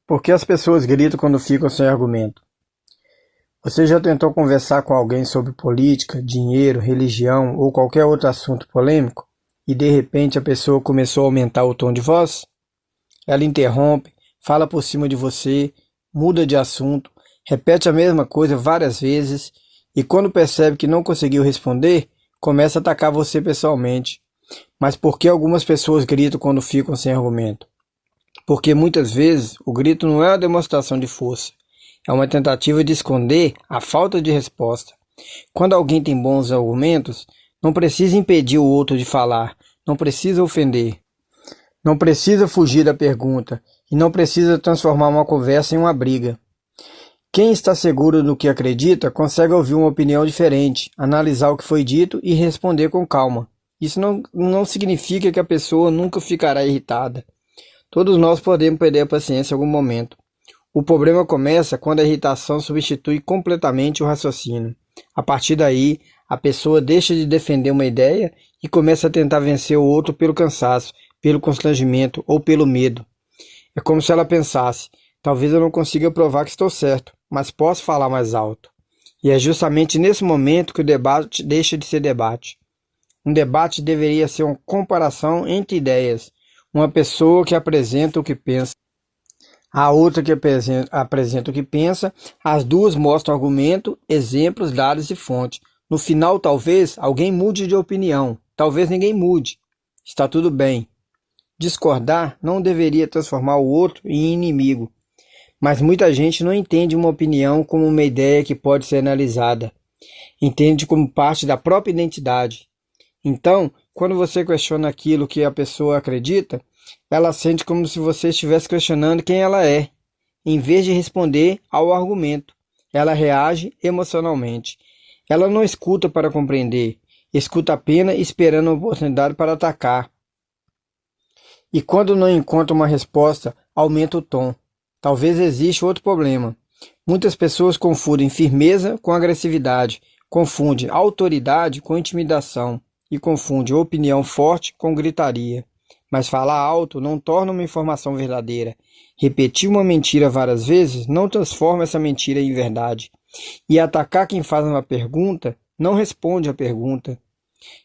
Por que as pessoas gritam quando ficam sem argumento? Você já tentou conversar com alguém sobre política, dinheiro, religião ou qualquer outro assunto polêmico e de repente a pessoa começou a aumentar o tom de voz? Ela interrompe, fala por cima de você, muda de assunto, repete a mesma coisa várias vezes e quando percebe que não conseguiu responder, começa a atacar você pessoalmente. Mas por que algumas pessoas gritam quando ficam sem argumento? Porque muitas vezes o grito não é uma demonstração de força, é uma tentativa de esconder a falta de resposta. Quando alguém tem bons argumentos, não precisa impedir o outro de falar, não precisa ofender, não precisa fugir da pergunta e não precisa transformar uma conversa em uma briga. Quem está seguro do que acredita consegue ouvir uma opinião diferente, analisar o que foi dito e responder com calma. Isso não significa que a pessoa nunca ficará irritada. Todos nós podemos perder a paciência em algum momento. O problema começa quando a irritação substitui completamente o raciocínio. A partir daí, a pessoa deixa de defender uma ideia e começa a tentar vencer o outro pelo cansaço, pelo constrangimento ou pelo medo. É como se ela pensasse: talvez eu não consiga provar que estou certo, mas posso falar mais alto. E é justamente nesse momento que o debate deixa de ser debate. Um debate deveria ser uma comparação entre ideias. Uma pessoa que apresenta o que pensa, a outra que apresenta o que pensa, as duas mostram argumento, exemplos, dados e fonte. No final, talvez alguém mude de opinião, talvez ninguém mude. Está tudo bem. Discordar não deveria transformar o outro em inimigo, mas muita gente não entende uma opinião como uma ideia que pode ser analisada. Entende como parte da própria identidade. Então, quando você questiona aquilo que a pessoa acredita, ela sente como se você estivesse questionando quem ela é, em vez de responder ao argumento. Ela reage emocionalmente. Ela não escuta para compreender, escuta apenas esperando a oportunidade para atacar. E quando não encontra uma resposta, aumenta o tom. Talvez exista outro problema. Muitas pessoas confundem firmeza com agressividade, confundem autoridade com intimidação e confundem opinião forte com gritaria. Mas falar alto não torna uma informação verdadeira. Repetir uma mentira várias vezes não transforma essa mentira em verdade. E atacar quem faz uma pergunta não responde à pergunta.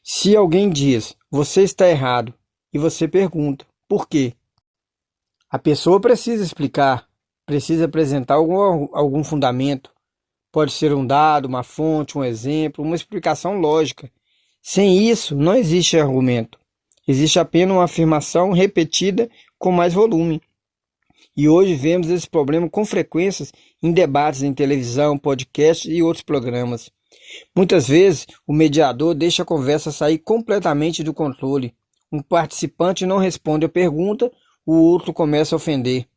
Se alguém diz, você está errado, e você pergunta, por quê? A pessoa precisa explicar, precisa apresentar algum fundamento. Pode ser um dado, uma fonte, um exemplo, uma explicação lógica. Sem isso, não existe argumento. Existe apenas uma afirmação repetida com mais volume. E hoje vemos esse problema com frequência em debates em televisão, podcasts e outros programas. Muitas vezes, o mediador deixa a conversa sair completamente do controle. Um participante não responde a pergunta, o outro começa a ofender.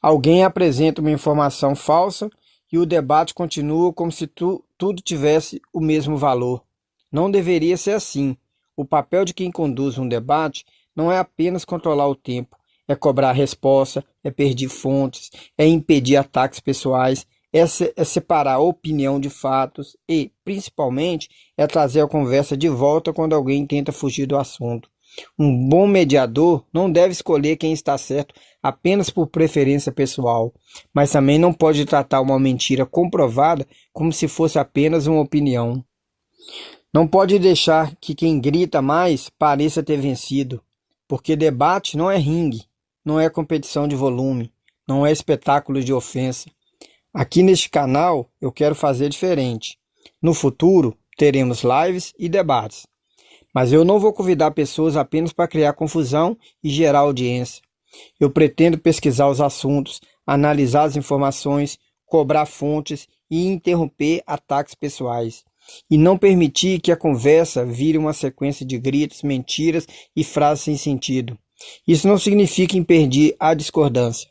Alguém apresenta uma informação falsa e o debate continua como se tudo tivesse o mesmo valor. Não deveria ser assim. O papel de quem conduz um debate não é apenas controlar o tempo, é cobrar resposta, é pedir fontes, é impedir ataques pessoais, é separar a opinião de fatos e, principalmente, é trazer a conversa de volta quando alguém tenta fugir do assunto. Um bom mediador não deve escolher quem está certo apenas por preferência pessoal, mas também não pode tratar uma mentira comprovada como se fosse apenas uma opinião. Não pode deixar que quem grita mais pareça ter vencido, porque debate não é ringue, não é competição de volume, não é espetáculo de ofensa. Aqui neste canal eu quero fazer diferente. No futuro teremos lives e debates, mas eu não vou convidar pessoas apenas para criar confusão e gerar audiência. Eu pretendo pesquisar os assuntos, analisar as informações, cobrar fontes e interromper ataques pessoais. E não permitir que a conversa vire uma sequência de gritos, mentiras e frases sem sentido. Isso não significa impedir a discordância.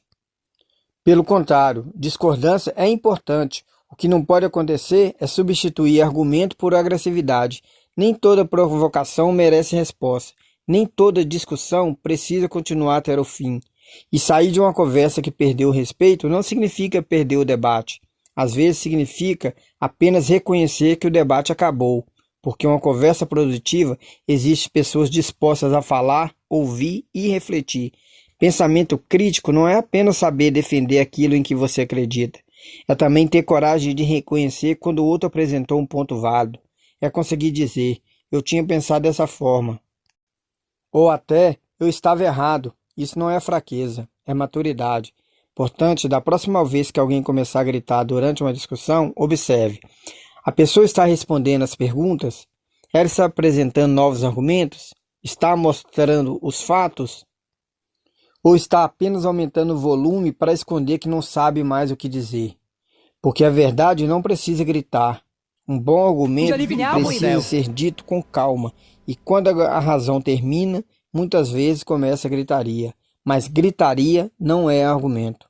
Pelo contrário, discordância é importante. O que não pode acontecer é substituir argumento por agressividade. Nem toda provocação merece resposta. Nem toda discussão precisa continuar até o fim. E sair de uma conversa que perdeu o respeito não significa perder o debate. Às vezes significa apenas reconhecer que o debate acabou, porque uma conversa produtiva existe pessoas dispostas a falar, ouvir e refletir. Pensamento crítico não é apenas saber defender aquilo em que você acredita. É também ter coragem de reconhecer quando o outro apresentou um ponto válido. É conseguir dizer, eu tinha pensado dessa forma. Ou até, eu estava errado. Isso não é fraqueza, é maturidade. Portanto, da próxima vez que alguém começar a gritar durante uma discussão, observe. A pessoa está respondendo às perguntas? Ela está apresentando novos argumentos? Está mostrando os fatos? Ou está apenas aumentando o volume para esconder que não sabe mais o que dizer? Porque a verdade não precisa gritar. Um bom argumento precisa ser dito com calma. E quando a razão termina, muitas vezes começa a gritaria. Mas gritaria não é argumento.